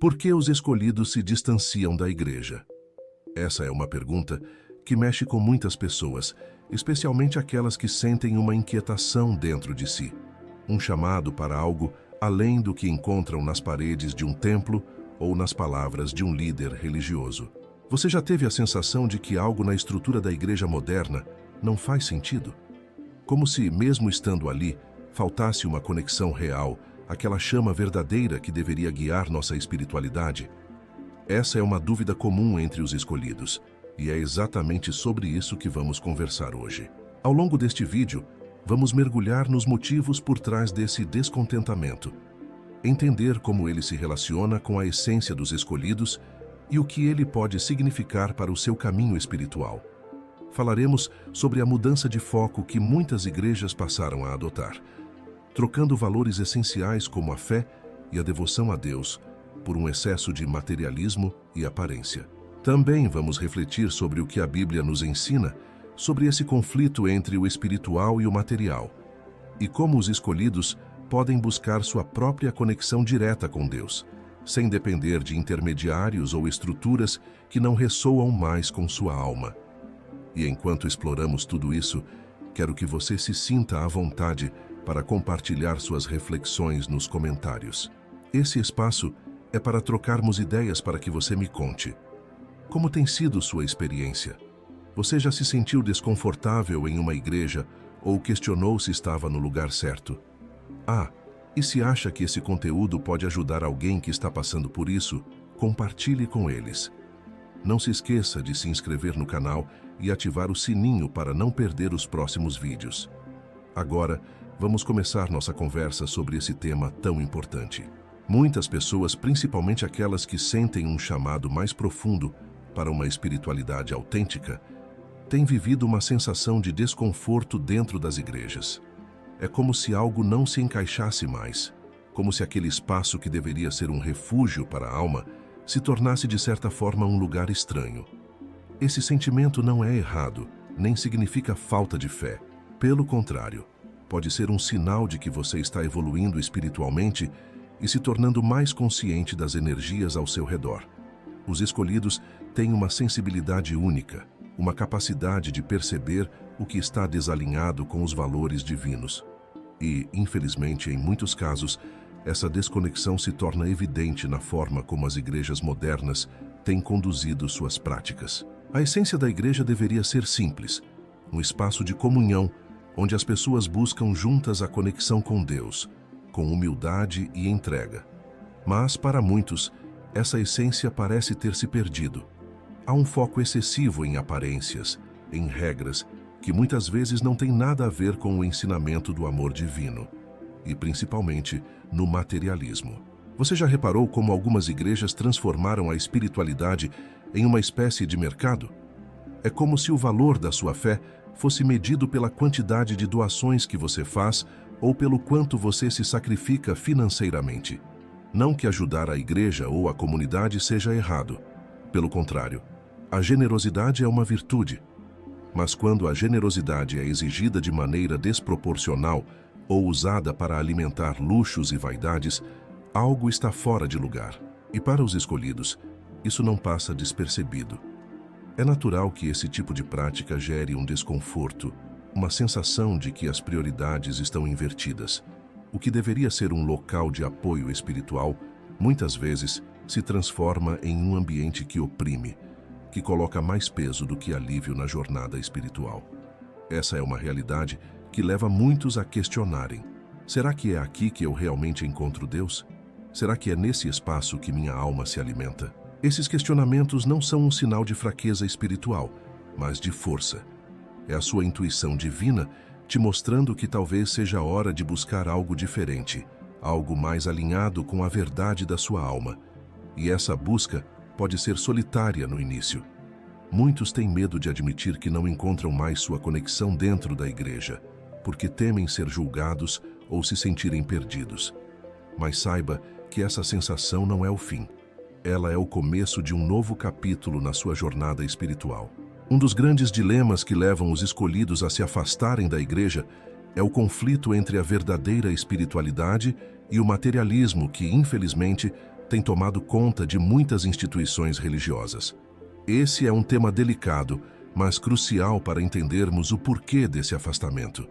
Por que os escolhidos se distanciam da igreja? Essa é uma pergunta que mexe com muitas pessoas, especialmente aquelas que sentem uma inquietação dentro de si, um chamado para algo além do que encontram nas paredes de um templo ou nas palavras de um líder religioso. Você já teve a sensação de que algo na estrutura da igreja moderna não faz sentido? Como se, mesmo estando ali, faltasse uma conexão real, aquela chama verdadeira que deveria guiar nossa espiritualidade? Essa é uma dúvida comum entre os escolhidos, e é exatamente sobre isso que vamos conversar hoje. Ao longo deste vídeo, vamos mergulhar nos motivos por trás desse descontentamento, entender como ele se relaciona com a essência dos escolhidos e o que ele pode significar para o seu caminho espiritual. Falaremos sobre a mudança de foco que muitas igrejas passaram a adotar, trocando valores essenciais como a fé e a devoção a Deus por um excesso de materialismo e aparência. Também vamos refletir sobre o que a Bíblia nos ensina sobre esse conflito entre o espiritual e o material, e como os escolhidos podem buscar sua própria conexão direta com Deus, sem depender de intermediários ou estruturas que não ressoam mais com sua alma. E enquanto exploramos tudo isso, quero que você se sinta à vontade para compartilhar suas reflexões nos comentários. Esse espaço é para trocarmos ideias para que você me conte. Como tem sido sua experiência? Você já se sentiu desconfortável em uma igreja ou questionou se estava no lugar certo? E se acha que esse conteúdo pode ajudar alguém que está passando por isso, compartilhe com eles. Não se esqueça de se inscrever no canal e ativar o sininho para não perder os próximos vídeos. Agora, vamos começar nossa conversa sobre esse tema tão importante. Muitas pessoas, principalmente aquelas que sentem um chamado mais profundo para uma espiritualidade autêntica, têm vivido uma sensação de desconforto dentro das igrejas. É como se algo não se encaixasse mais, como se aquele espaço que deveria ser um refúgio para a alma se tornasse de certa forma um lugar estranho. Esse sentimento não é errado, nem significa falta de fé. Pelo contrário, pode ser um sinal de que você está evoluindo espiritualmente e se tornando mais consciente das energias ao seu redor. Os escolhidos têm uma sensibilidade única, uma capacidade de perceber o que está desalinhado com os valores divinos. E, infelizmente, em muitos casos, essa desconexão se torna evidente na forma como as igrejas modernas têm conduzido suas práticas. A essência da igreja deveria ser simples, um espaço de comunhão onde as pessoas buscam juntas a conexão com Deus, com humildade e entrega. Mas, para muitos, essa essência parece ter se perdido. Há um foco excessivo em aparências, em regras, que muitas vezes não têm nada a ver com o ensinamento do amor divino, e principalmente no materialismo. Você já reparou como algumas igrejas transformaram a espiritualidade em uma espécie de mercado? É como se o valor da sua fé fosse medido pela quantidade de doações que você faz ou pelo quanto você se sacrifica financeiramente. Não que ajudar a igreja ou a comunidade seja errado. Pelo contrário, a generosidade é uma virtude. Mas quando a generosidade é exigida de maneira desproporcional ou usada para alimentar luxos e vaidades, algo está fora de lugar. E para os escolhidos, isso não passa despercebido. É natural que esse tipo de prática gere um desconforto, uma sensação de que as prioridades estão invertidas. O que deveria ser um local de apoio espiritual, muitas vezes, se transforma em um ambiente que oprime, que coloca mais peso do que alívio na jornada espiritual. Essa é uma realidade que leva muitos a questionarem: será que é aqui que eu realmente encontro Deus? Será que é nesse espaço que minha alma se alimenta? Esses questionamentos não são um sinal de fraqueza espiritual, mas de força. É a sua intuição divina te mostrando que talvez seja a hora de buscar algo diferente, algo mais alinhado com a verdade da sua alma. E essa busca pode ser solitária no início. Muitos têm medo de admitir que não encontram mais sua conexão dentro da igreja, porque temem ser julgados ou se sentirem perdidos. Mas saiba que essa sensação não é o fim. Ela é o começo de um novo capítulo na sua jornada espiritual. Um dos grandes dilemas que levam os escolhidos a se afastarem da igreja é o conflito entre a verdadeira espiritualidade e o materialismo que, infelizmente, tem tomado conta de muitas instituições religiosas. Esse é um tema delicado, mas crucial para entendermos o porquê desse afastamento.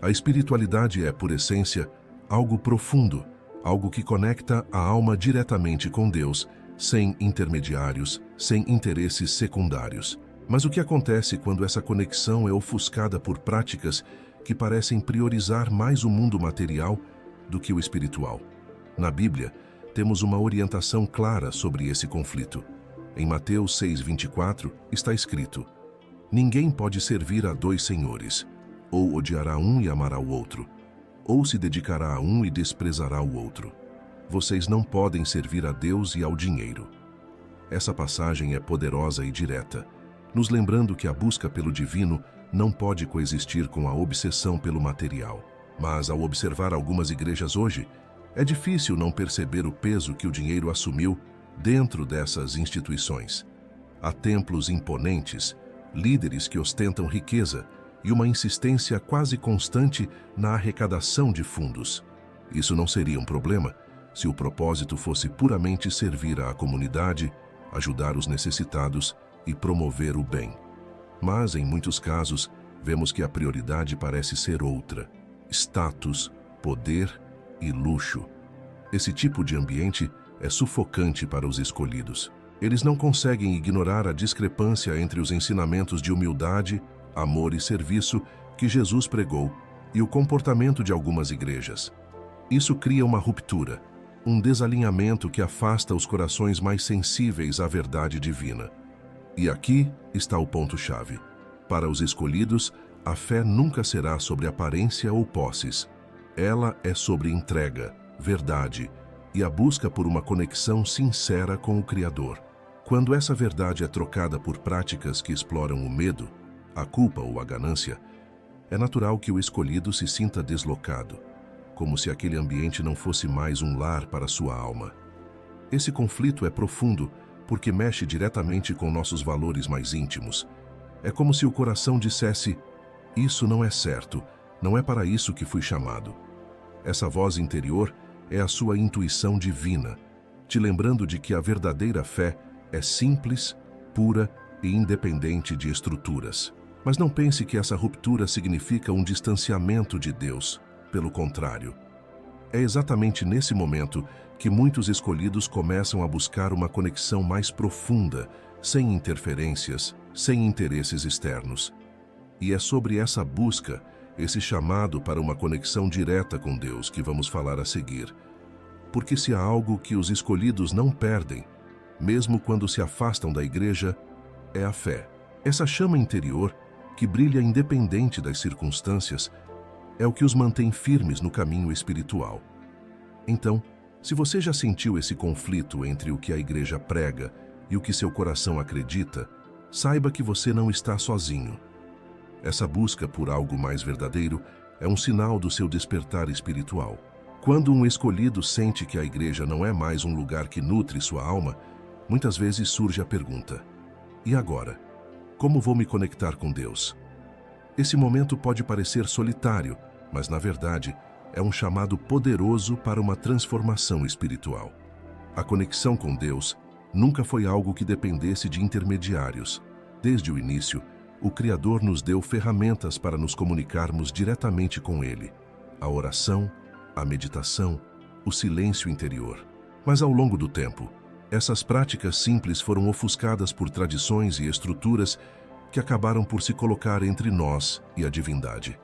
A espiritualidade é, por essência, algo profundo, algo que conecta a alma diretamente com Deus, sem intermediários, sem interesses secundários. Mas o que acontece quando essa conexão é ofuscada por práticas que parecem priorizar mais o mundo material do que o espiritual? Na Bíblia, temos uma orientação clara sobre esse conflito. Em Mateus 6:24 está escrito: ninguém pode servir a dois senhores, ou odiará um e amará o outro, ou se dedicará a um e desprezará o outro. Vocês não podem servir a Deus e ao dinheiro. Essa passagem é poderosa e direta, nos lembrando que a busca pelo divino não pode coexistir com a obsessão pelo material. Mas, ao observar algumas igrejas hoje, é difícil não perceber o peso que o dinheiro assumiu dentro dessas instituições. Há templos imponentes, líderes que ostentam riqueza e uma insistência quase constante na arrecadação de fundos. Isso não seria um problema se o propósito fosse puramente servir à comunidade, ajudar os necessitados e promover o bem. Mas, em muitos casos, vemos que a prioridade parece ser outra: status, poder e luxo. Esse tipo de ambiente é sufocante para os escolhidos. Eles não conseguem ignorar a discrepância entre os ensinamentos de humildade, amor e serviço que Jesus pregou e o comportamento de algumas igrejas. Isso cria uma ruptura, um desalinhamento que afasta os corações mais sensíveis à verdade divina. E aqui está o ponto-chave. Para os escolhidos, a fé nunca será sobre aparência ou posses. Ela é sobre entrega, verdade e a busca por uma conexão sincera com o Criador. Quando essa verdade é trocada por práticas que exploram o medo, a culpa ou a ganância, é natural que o escolhido se sinta deslocado, como se aquele ambiente não fosse mais um lar para sua alma. Esse conflito é profundo porque mexe diretamente com nossos valores mais íntimos. É como se o coração dissesse: isso não é certo, não é para isso que fui chamado. Essa voz interior é a sua intuição divina, te lembrando de que a verdadeira fé é simples, pura e independente de estruturas. Mas não pense que essa ruptura significa um distanciamento de Deus. Pelo contrário, é exatamente nesse momento que muitos escolhidos começam a buscar uma conexão mais profunda, sem interferências, sem interesses externos. E é sobre essa busca, esse chamado para uma conexão direta com Deus que vamos falar a seguir. Porque se há algo que os escolhidos não perdem, mesmo quando se afastam da igreja, é a fé. Essa chama interior, que brilha independente das circunstâncias, é o que os mantém firmes no caminho espiritual. Então, se você já sentiu esse conflito entre o que a igreja prega e o que seu coração acredita, saiba que você não está sozinho. Essa busca por algo mais verdadeiro é um sinal do seu despertar espiritual. Quando um escolhido sente que a igreja não é mais um lugar que nutre sua alma, muitas vezes surge a pergunta: e agora? Como vou me conectar com Deus? Esse momento pode parecer solitário, mas na verdade é um chamado poderoso para uma transformação espiritual. A conexão com Deus nunca foi algo que dependesse de intermediários. Desde o início, o Criador nos deu ferramentas para nos comunicarmos diretamente com Ele: a oração, a meditação, o silêncio interior. Mas ao longo do tempo, essas práticas simples foram ofuscadas por tradições e estruturas que acabaram por se colocar entre nós e a divindade.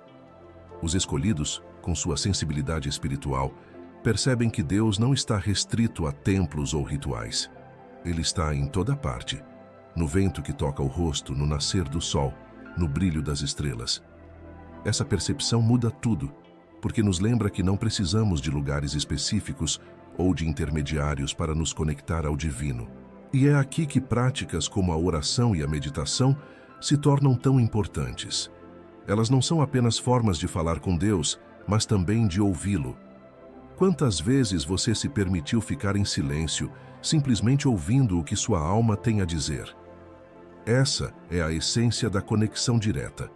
Os escolhidos, com sua sensibilidade espiritual, percebem que Deus não está restrito a templos ou rituais. Ele está em toda parte, no vento que toca o rosto, no nascer do sol, no brilho das estrelas. Essa percepção muda tudo, porque nos lembra que não precisamos de lugares específicos ou de intermediários para nos conectar ao divino. E é aqui que práticas como a oração e a meditação se tornam tão importantes. Elas não são apenas formas de falar com Deus, mas também de ouvi-lo. Quantas vezes você se permitiu ficar em silêncio, simplesmente ouvindo o que sua alma tem a dizer? Essa é a essência da conexão direta,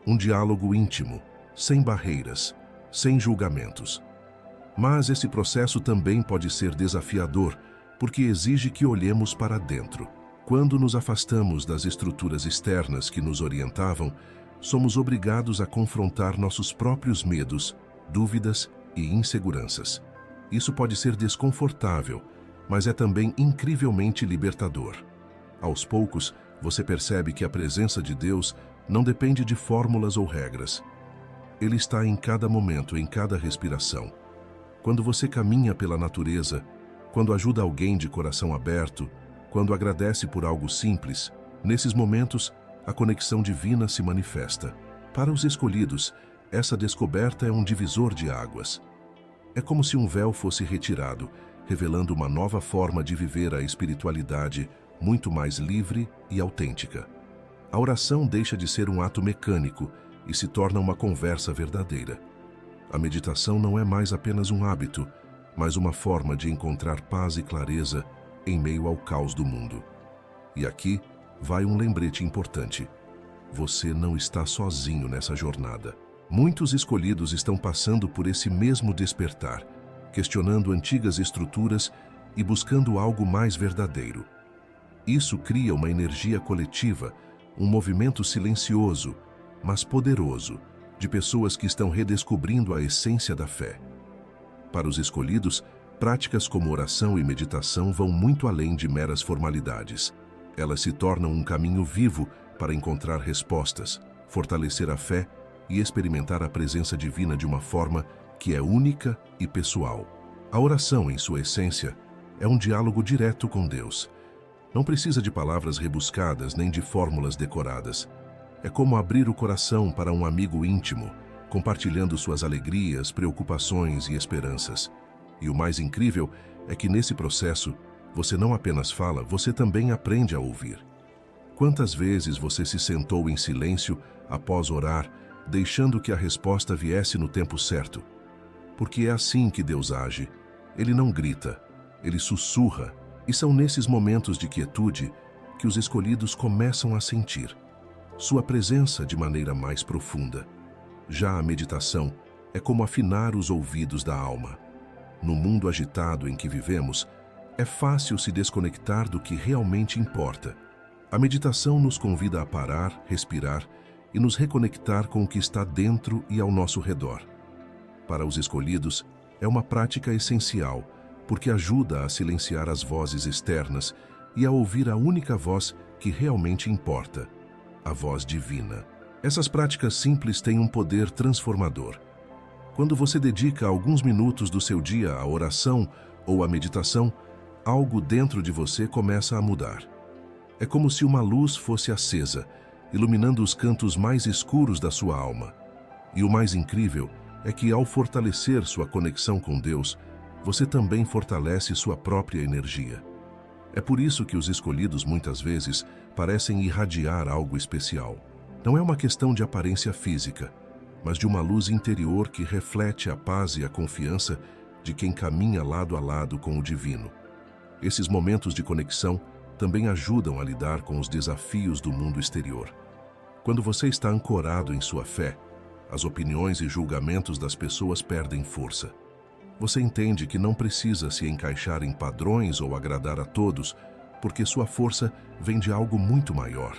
um diálogo íntimo, sem barreiras, sem julgamentos. Mas esse processo também pode ser desafiador, porque exige que olhemos para dentro. Quando nos afastamos das estruturas externas que nos orientavam, somos obrigados a confrontar nossos próprios medos, dúvidas e inseguranças. Isso pode ser desconfortável, mas é também incrivelmente libertador. Aos poucos, você percebe que a presença de Deus não depende de fórmulas ou regras. Ele está em cada momento, em cada respiração. Quando você caminha pela natureza, quando ajuda alguém de coração aberto, quando agradece por algo simples, nesses momentos, a conexão divina se manifesta. Para os escolhidos, essa descoberta é um divisor de águas. É como se um véu fosse retirado, revelando uma nova forma de viver a espiritualidade muito mais livre e autêntica. A oração deixa de ser um ato mecânico e se torna uma conversa verdadeira. A meditação não é mais apenas um hábito, mas uma forma de encontrar paz e clareza em meio ao caos do mundo. E aqui vai um lembrete importante. Você não está sozinho nessa jornada. Muitos escolhidos estão passando por esse mesmo despertar, questionando antigas estruturas e buscando algo mais verdadeiro. Isso cria uma energia coletiva, um movimento silencioso, mas poderoso, de pessoas que estão redescobrindo a essência da fé. Para os escolhidos, práticas como oração e meditação vão muito além de meras formalidades. Elas se tornam um caminho vivo para encontrar respostas, fortalecer a fé e experimentar a presença divina de uma forma que é única e pessoal. A oração, em sua essência, é um diálogo direto com Deus. Não precisa de palavras rebuscadas nem de fórmulas decoradas. É como abrir o coração para um amigo íntimo, compartilhando suas alegrias, preocupações e esperanças. E o mais incrível é que nesse processo, você não apenas fala, você também aprende a ouvir. Quantas vezes você se sentou em silêncio após orar, deixando que a resposta viesse no tempo certo? Porque é assim que Deus age. Ele não grita, ele sussurra. E são nesses momentos de quietude que os escolhidos começam a sentir sua presença de maneira mais profunda. Já a meditação é como afinar os ouvidos da alma. No mundo agitado em que vivemos, é fácil se desconectar do que realmente importa. A meditação nos convida a parar, respirar e nos reconectar com o que está dentro e ao nosso redor. Para os escolhidos, é uma prática essencial, porque ajuda a silenciar as vozes externas e a ouvir a única voz que realmente importa, a voz divina. Essas práticas simples têm um poder transformador. Quando você dedica alguns minutos do seu dia à oração ou à meditação, algo dentro de você começa a mudar. É como se uma luz fosse acesa, iluminando os cantos mais escuros da sua alma. E o mais incrível é que, ao fortalecer sua conexão com Deus, você também fortalece sua própria energia. É por isso que os escolhidos muitas vezes parecem irradiar algo especial. Não é uma questão de aparência física, mas de uma luz interior que reflete a paz e a confiança de quem caminha lado a lado com o divino. Esses momentos de conexão também ajudam a lidar com os desafios do mundo exterior. Quando você está ancorado em sua fé, as opiniões e julgamentos das pessoas perdem força. Você entende que não precisa se encaixar em padrões ou agradar a todos, porque sua força vem de algo muito maior.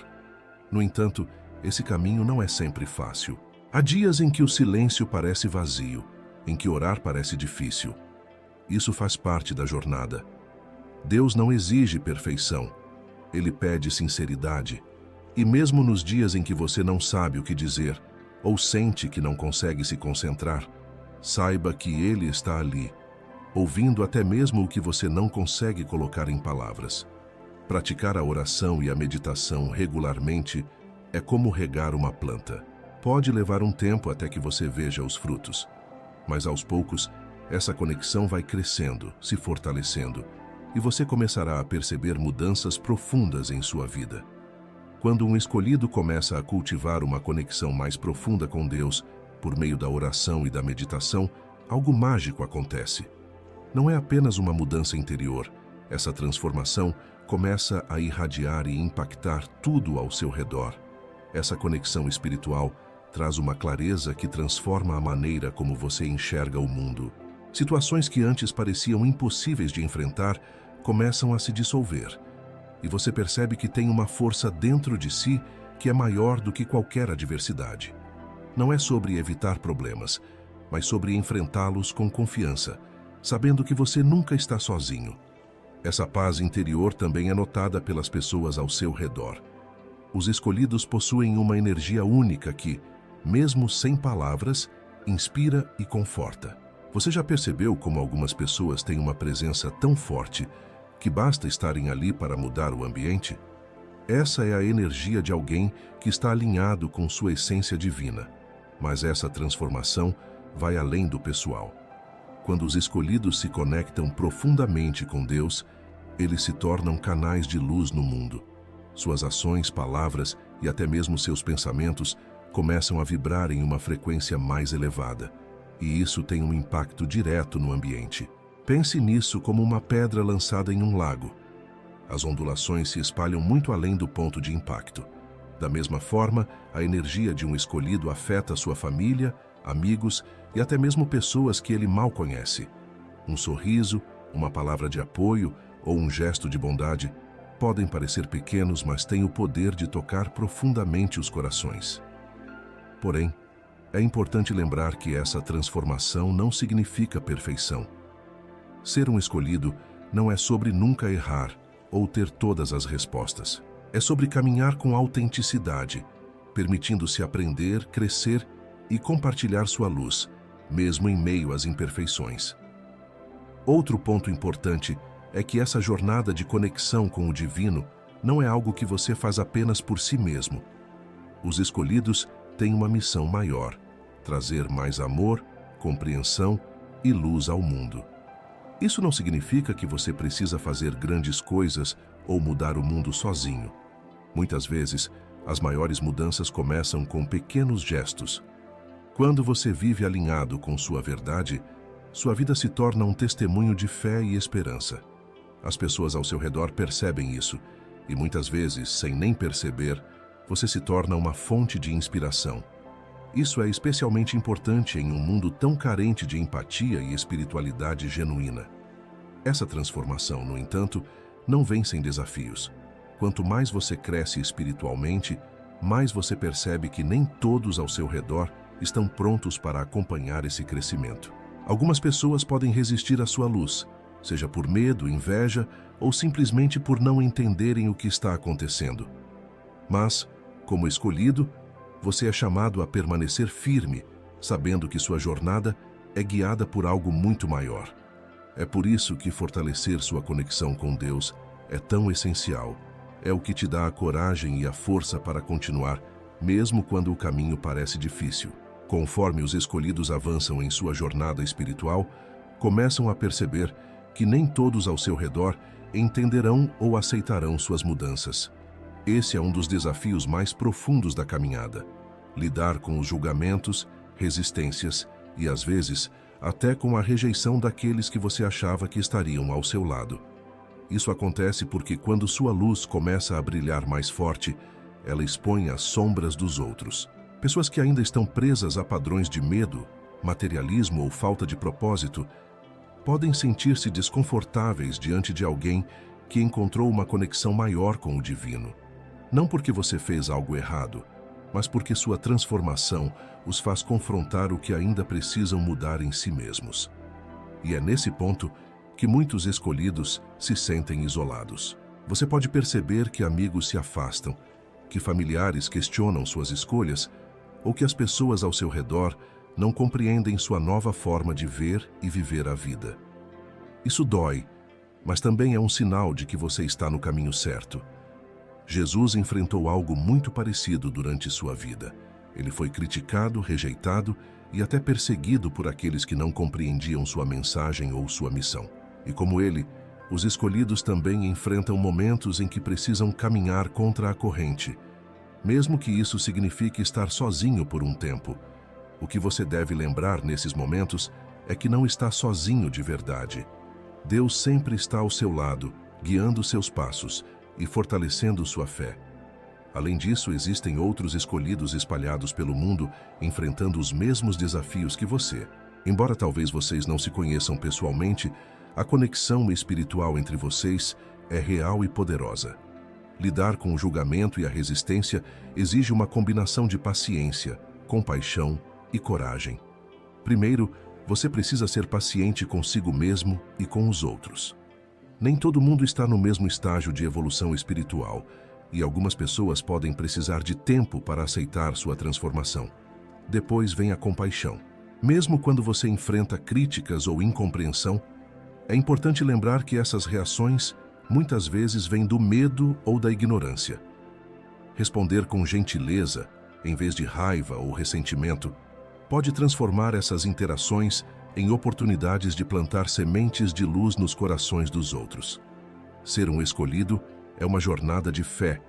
No entanto, esse caminho não é sempre fácil. Há dias em que o silêncio parece vazio, em que orar parece difícil. Isso faz parte da jornada. Deus não exige perfeição, Ele pede sinceridade. E mesmo nos dias em que você não sabe o que dizer, ou sente que não consegue se concentrar, saiba que Ele está ali, ouvindo até mesmo o que você não consegue colocar em palavras. Praticar a oração e a meditação regularmente é como regar uma planta. Pode levar um tempo até que você veja os frutos, mas aos poucos, essa conexão vai crescendo, se fortalecendo, e você começará a perceber mudanças profundas em sua vida. Quando um escolhido começa a cultivar uma conexão mais profunda com Deus, por meio da oração e da meditação, algo mágico acontece. Não é apenas uma mudança interior, essa transformação começa a irradiar e impactar tudo ao seu redor. Essa conexão espiritual traz uma clareza que transforma a maneira como você enxerga o mundo. Situações que antes pareciam impossíveis de enfrentar começam a se dissolver, e você percebe que tem uma força dentro de si que é maior do que qualquer adversidade. Não é sobre evitar problemas, mas sobre enfrentá-los com confiança, sabendo que você nunca está sozinho. Essa paz interior também é notada pelas pessoas ao seu redor. Os escolhidos possuem uma energia única que, mesmo sem palavras, inspira e conforta. Você já percebeu como algumas pessoas têm uma presença tão forte que basta estarem ali para mudar o ambiente? Essa é a energia de alguém que está alinhado com sua essência divina. Mas essa transformação vai além do pessoal. Quando os escolhidos se conectam profundamente com Deus, eles se tornam canais de luz no mundo. Suas ações, palavras e até mesmo seus pensamentos começam a vibrar em uma frequência mais elevada. E isso tem um impacto direto no ambiente. Pense nisso como uma pedra lançada em um lago. As ondulações se espalham muito além do ponto de impacto. Da mesma forma, a energia de um escolhido afeta sua família, amigos e até mesmo pessoas que ele mal conhece. Um sorriso, uma palavra de apoio ou um gesto de bondade podem parecer pequenos, mas têm o poder de tocar profundamente os corações. Porém, é importante lembrar que essa transformação não significa perfeição. Ser um escolhido não é sobre nunca errar ou ter todas as respostas. É sobre caminhar com autenticidade, permitindo-se aprender, crescer e compartilhar sua luz, mesmo em meio às imperfeições. Outro ponto importante é que essa jornada de conexão com o divino não é algo que você faz apenas por si mesmo. Os escolhidos têm uma missão maior: trazer mais amor, compreensão e luz ao mundo. Isso não significa que você precisa fazer grandes coisas ou mudar o mundo sozinho. Muitas vezes, as maiores mudanças começam com pequenos gestos. Quando você vive alinhado com sua verdade, sua vida se torna um testemunho de fé e esperança. As pessoas ao seu redor percebem isso, e muitas vezes, sem nem perceber, você se torna uma fonte de inspiração. Isso é especialmente importante em um mundo tão carente de empatia e espiritualidade genuína. Essa transformação, no entanto, não vem sem desafios. Quanto mais você cresce espiritualmente, mais você percebe que nem todos ao seu redor estão prontos para acompanhar esse crescimento. Algumas pessoas podem resistir à sua luz, seja por medo, inveja ou simplesmente por não entenderem o que está acontecendo. Mas, como escolhido, você é chamado a permanecer firme, sabendo que sua jornada é guiada por algo muito maior. É por isso que fortalecer sua conexão com Deus é tão essencial. É o que te dá a coragem e a força para continuar, mesmo quando o caminho parece difícil. Conforme os escolhidos avançam em sua jornada espiritual, começam a perceber que nem todos ao seu redor entenderão ou aceitarão suas mudanças. Esse é um dos desafios mais profundos da caminhada: lidar com os julgamentos, resistências e, às vezes, até com a rejeição daqueles que você achava que estariam ao seu lado. Isso acontece porque quando sua luz começa a brilhar mais forte, ela expõe as sombras dos outros. Pessoas que ainda estão presas a padrões de medo, materialismo ou falta de propósito podem sentir-se desconfortáveis diante de alguém que encontrou uma conexão maior com o divino. Não porque você fez algo errado, mas porque sua transformação os faz confrontar o que ainda precisam mudar em si mesmos. E é nesse ponto que muitos escolhidos se sentem isolados. Você pode perceber que amigos se afastam, que familiares questionam suas escolhas, ou que as pessoas ao seu redor não compreendem sua nova forma de ver e viver a vida. Isso dói, mas também é um sinal de que você está no caminho certo. Jesus enfrentou algo muito parecido durante sua vida. Ele foi criticado, rejeitado e até perseguido por aqueles que não compreendiam sua mensagem ou sua missão. E como ele, os escolhidos também enfrentam momentos em que precisam caminhar contra a corrente, mesmo que isso signifique estar sozinho por um tempo. O que você deve lembrar nesses momentos é que não está sozinho de verdade. Deus sempre está ao seu lado, guiando seus passos e fortalecendo sua fé. Além disso, existem outros escolhidos espalhados pelo mundo enfrentando os mesmos desafios que você. Embora talvez vocês não se conheçam pessoalmente, A conexão espiritual entre vocês é real e poderosa. Lidar com o julgamento e a resistência exige uma combinação de paciência, compaixão e coragem. Primeiro, você precisa ser paciente consigo mesmo e com os outros. Nem todo mundo está no mesmo estágio de evolução espiritual, e algumas pessoas podem precisar de tempo para aceitar sua transformação. Depois vem a compaixão. Mesmo quando você enfrenta críticas ou incompreensão, é importante lembrar que essas reações muitas vezes vêm do medo ou da ignorância. Responder com gentileza, em vez de raiva ou ressentimento, pode transformar essas interações em oportunidades de plantar sementes de luz nos corações dos outros. Ser um escolhido é uma jornada de fé,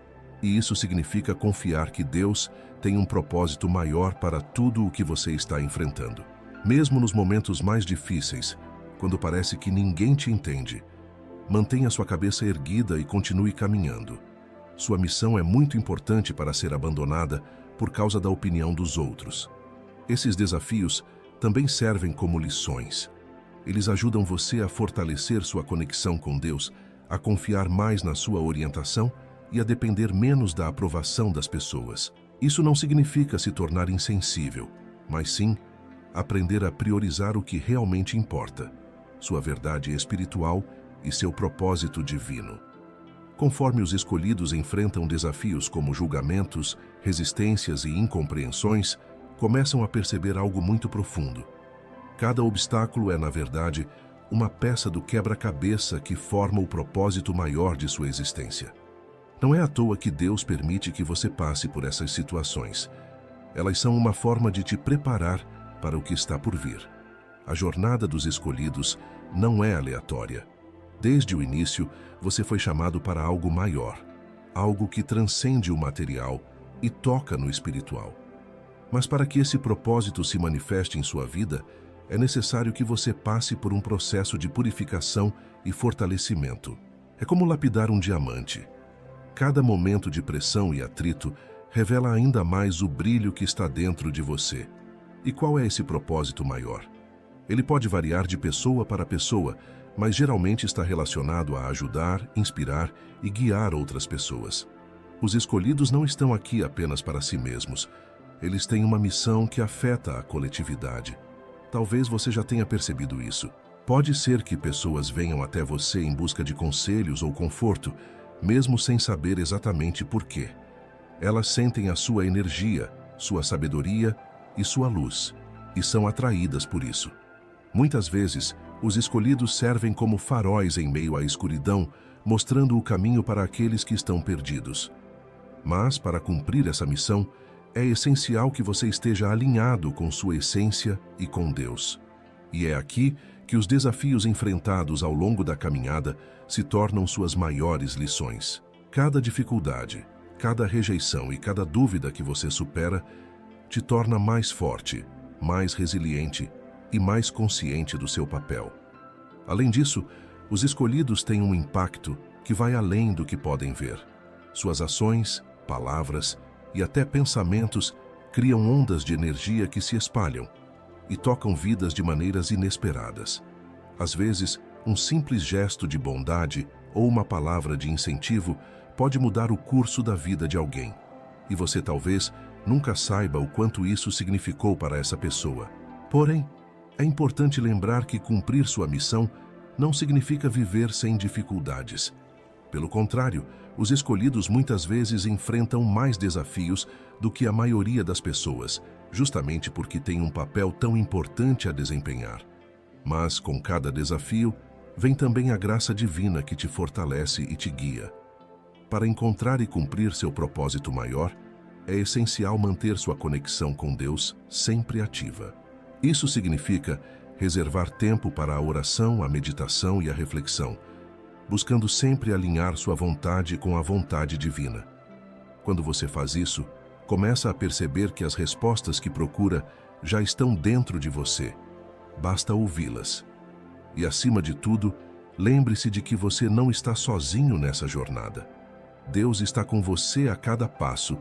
e isso significa confiar que Deus tem um propósito maior para tudo o que você está enfrentando. Mesmo nos momentos mais difíceis, quando parece que ninguém te entende, mantenha sua cabeça erguida e continue caminhando. Sua missão é muito importante para ser abandonada por causa da opinião dos outros. Esses desafios também servem como lições. Eles ajudam você a fortalecer sua conexão com Deus, a confiar mais na sua orientação e a depender menos da aprovação das pessoas. Isso não significa se tornar insensível, mas sim aprender a priorizar o que realmente importa, sua verdade espiritual e seu propósito divino. Conforme os escolhidos enfrentam desafios como julgamentos, resistências e incompreensões, começam a perceber algo muito profundo. Cada obstáculo é, na verdade, uma peça do quebra-cabeça que forma o propósito maior de sua existência. Não é à toa que Deus permite que você passe por essas situações. Elas são uma forma de te preparar para o que está por vir. A jornada dos escolhidos não é aleatória. Desde o início, você foi chamado para algo maior, algo que transcende o material e toca no espiritual. Mas para que esse propósito se manifeste em sua vida, é necessário que você passe por um processo de purificação e fortalecimento. É como lapidar um diamante. Cada momento de pressão e atrito revela ainda mais o brilho que está dentro de você. E qual é esse propósito maior? Ele pode variar de pessoa para pessoa, mas geralmente está relacionado a ajudar, inspirar e guiar outras pessoas. Os escolhidos não estão aqui apenas para si mesmos. Eles têm uma missão que afeta a coletividade. Talvez você já tenha percebido isso. Pode ser que pessoas venham até você em busca de conselhos ou conforto, mesmo sem saber exatamente por quê. Elas sentem a sua energia, sua sabedoria e sua luz, e são atraídas por isso. Muitas vezes, os escolhidos servem como faróis em meio à escuridão, mostrando o caminho para aqueles que estão perdidos. Mas, para cumprir essa missão, é essencial que você esteja alinhado com sua essência e com Deus. E é aqui que os desafios enfrentados ao longo da caminhada se tornam suas maiores lições. Cada dificuldade, cada rejeição e cada dúvida que você supera te torna mais forte, mais resiliente e mais consciente do seu papel. Além disso, os escolhidos têm um impacto que vai além do que podem ver. Suas ações, palavras e até pensamentos criam ondas de energia que se espalham e tocam vidas de maneiras inesperadas. Às vezes, um simples gesto de bondade ou uma palavra de incentivo pode mudar o curso da vida de alguém. E você talvez nunca saiba o quanto isso significou para essa pessoa. Porém, é importante lembrar que cumprir sua missão não significa viver sem dificuldades. Pelo contrário, os escolhidos muitas vezes enfrentam mais desafios do que a maioria das pessoas, justamente porque têm um papel tão importante a desempenhar. Mas, com cada desafio, vem também a graça divina que te fortalece e te guia. Para encontrar e cumprir seu propósito maior, é essencial manter sua conexão com Deus sempre ativa. Isso significa reservar tempo para a oração, a meditação e a reflexão, buscando sempre alinhar sua vontade com a vontade divina. Quando você faz isso, começa a perceber que as respostas que procura já estão dentro de você. Basta ouvi-las. E, acima de tudo, lembre-se de que você não está sozinho nessa jornada. Deus está com você a cada passo,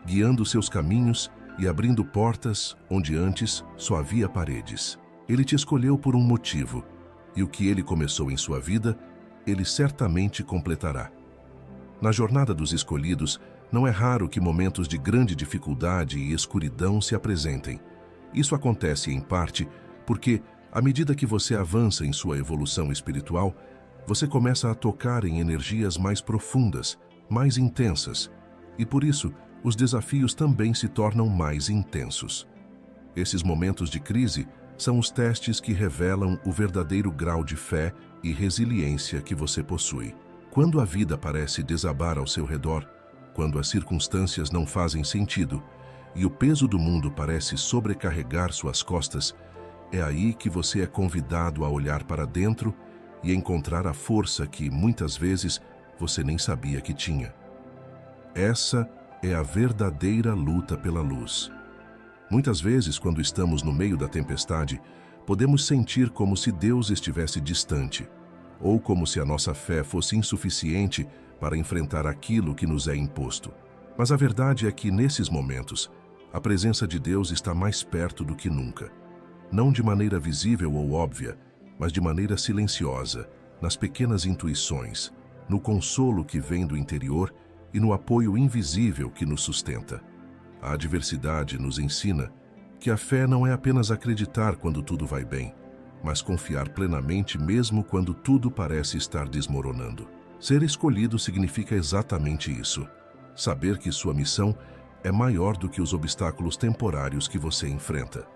guiando seus caminhos e abrindo portas onde antes só havia paredes. Ele te escolheu por um motivo, e o que ele começou em sua vida, ele certamente completará. Na jornada dos escolhidos, não é raro que momentos de grande dificuldade e escuridão se apresentem. Isso acontece, em parte, porque, à medida que você avança em sua evolução espiritual, você começa a tocar em energias mais profundas, mais intensas, e por isso, os desafios também se tornam mais intensos. Esses momentos de crise são os testes que revelam o verdadeiro grau de fé e resiliência que você possui. Quando a vida parece desabar ao seu redor, quando as circunstâncias não fazem sentido e o peso do mundo parece sobrecarregar suas costas, é aí que você é convidado a olhar para dentro e encontrar a força que, muitas vezes, você nem sabia que tinha. Essa é a verdadeira luta pela luz. Muitas vezes, quando estamos no meio da tempestade, podemos sentir como se Deus estivesse distante, ou como se a nossa fé fosse insuficiente para enfrentar aquilo que nos é imposto. Mas a verdade é que, nesses momentos, a presença de Deus está mais perto do que nunca. Não de maneira visível ou óbvia, mas de maneira silenciosa, nas pequenas intuições, no consolo que vem do interior e no apoio invisível que nos sustenta. A adversidade nos ensina que a fé não é apenas acreditar quando tudo vai bem, mas confiar plenamente mesmo quando tudo parece estar desmoronando. Ser escolhido significa exatamente isso. Saber que sua missão é maior do que os obstáculos temporários que você enfrenta.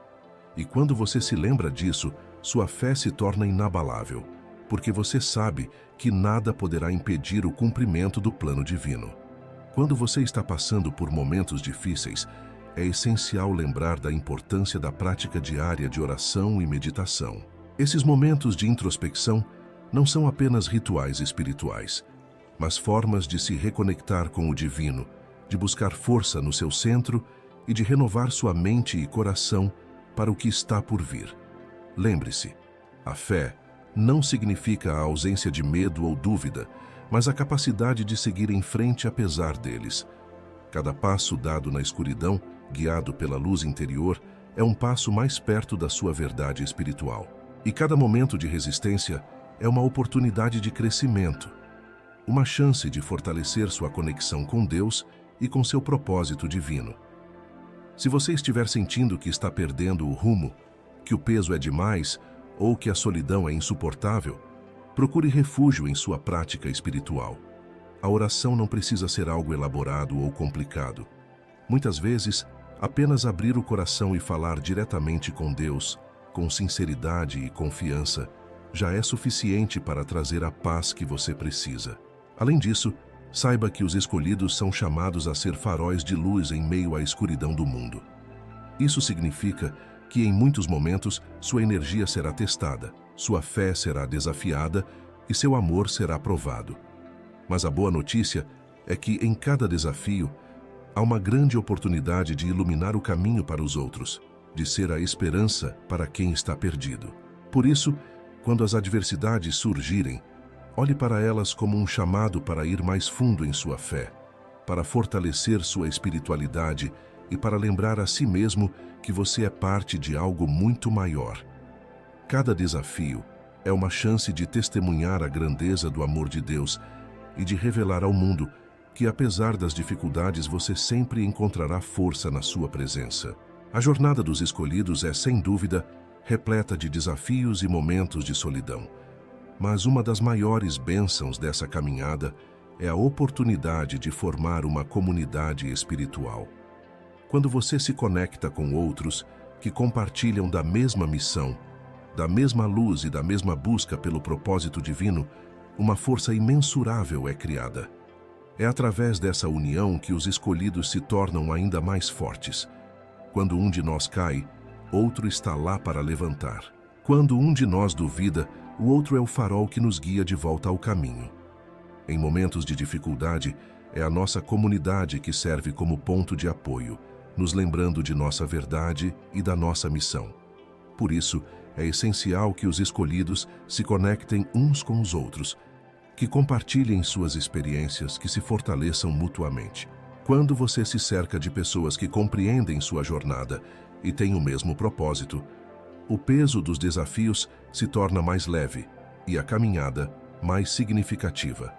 E quando você se lembra disso, sua fé se torna inabalável, porque você sabe que nada poderá impedir o cumprimento do plano divino. Quando você está passando por momentos difíceis, é essencial lembrar da importância da prática diária de oração e meditação. Esses momentos de introspecção não são apenas rituais espirituais, mas formas de se reconectar com o divino, de buscar força no seu centro e de renovar sua mente e coração para o que está por vir. Lembre-se, a fé não significa a ausência de medo ou dúvida, mas a capacidade de seguir em frente apesar deles. Cada passo dado na escuridão, guiado pela luz interior, é um passo mais perto da sua verdade espiritual. E cada momento de resistência é uma oportunidade de crescimento, uma chance de fortalecer sua conexão com Deus e com seu propósito divino. Se você estiver sentindo que está perdendo o rumo, que o peso é demais ou que a solidão é insuportável, procure refúgio em sua prática espiritual. A oração não precisa ser algo elaborado ou complicado. Muitas vezes, apenas abrir o coração e falar diretamente com Deus, com sinceridade e confiança, já é suficiente para trazer a paz que você precisa. Além disso, saiba que os escolhidos são chamados a ser faróis de luz em meio à escuridão do mundo. Isso significa que em muitos momentos sua energia será testada, sua fé será desafiada e seu amor será provado. Mas a boa notícia é que em cada desafio há uma grande oportunidade de iluminar o caminho para os outros, de ser a esperança para quem está perdido. Por isso, quando as adversidades surgirem, olhe para elas como um chamado para ir mais fundo em sua fé, para fortalecer sua espiritualidade e para lembrar a si mesmo que você é parte de algo muito maior. Cada desafio é uma chance de testemunhar a grandeza do amor de Deus e de revelar ao mundo que, apesar das dificuldades, você sempre encontrará força na sua presença. A jornada dos escolhidos é, sem dúvida, repleta de desafios e momentos de solidão. Mas uma das maiores bênçãos dessa caminhada é a oportunidade de formar uma comunidade espiritual. Quando você se conecta com outros que compartilham da mesma missão, da mesma luz e da mesma busca pelo propósito divino, uma força imensurável é criada. É através dessa união que os escolhidos se tornam ainda mais fortes. Quando um de nós cai, outro está lá para levantar. Quando um de nós duvida, o outro é o farol que nos guia de volta ao caminho. Em momentos de dificuldade, é a nossa comunidade que serve como ponto de apoio, nos lembrando de nossa verdade e da nossa missão. Por isso, é essencial que os escolhidos se conectem uns com os outros, que compartilhem suas experiências, que se fortaleçam mutuamente. Quando você se cerca de pessoas que compreendem sua jornada e têm o mesmo propósito, o peso dos desafios se torna mais leve e a caminhada mais significativa.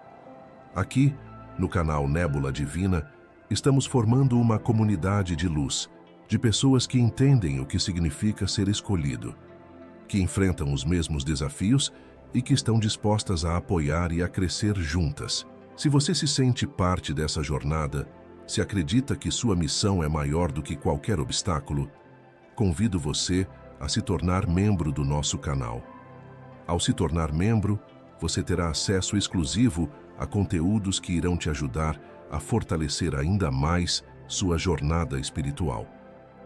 Aqui, no canal Nébula Divina, estamos formando uma comunidade de luz, de pessoas que entendem o que significa ser escolhido, que enfrentam os mesmos desafios e que estão dispostas a apoiar e a crescer juntas. Se você se sente parte dessa jornada, se acredita que sua missão é maior do que qualquer obstáculo, convido você a se tornar membro do nosso canal. Ao se tornar membro, você terá acesso exclusivo a conteúdos que irão te ajudar a fortalecer ainda mais sua jornada espiritual.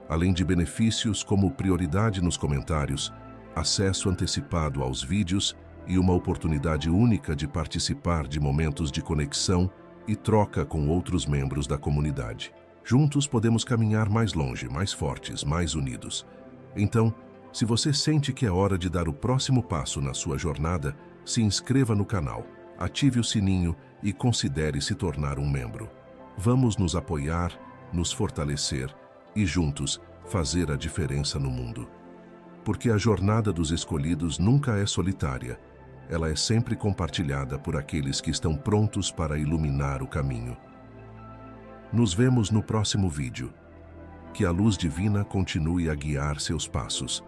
Além de benefícios como prioridade nos comentários, acesso antecipado aos vídeos e uma oportunidade única de participar de momentos de conexão e troca com outros membros da comunidade. Juntos podemos caminhar mais longe, mais fortes, mais unidos. Então, se você sente que é hora de dar o próximo passo na sua jornada, se inscreva no canal, ative o sininho e considere se tornar um membro. Vamos nos apoiar, nos fortalecer e juntos fazer a diferença no mundo. Porque a jornada dos escolhidos nunca é solitária. Ela é sempre compartilhada por aqueles que estão prontos para iluminar o caminho. Nos vemos no próximo vídeo. Que a luz divina continue a guiar seus passos.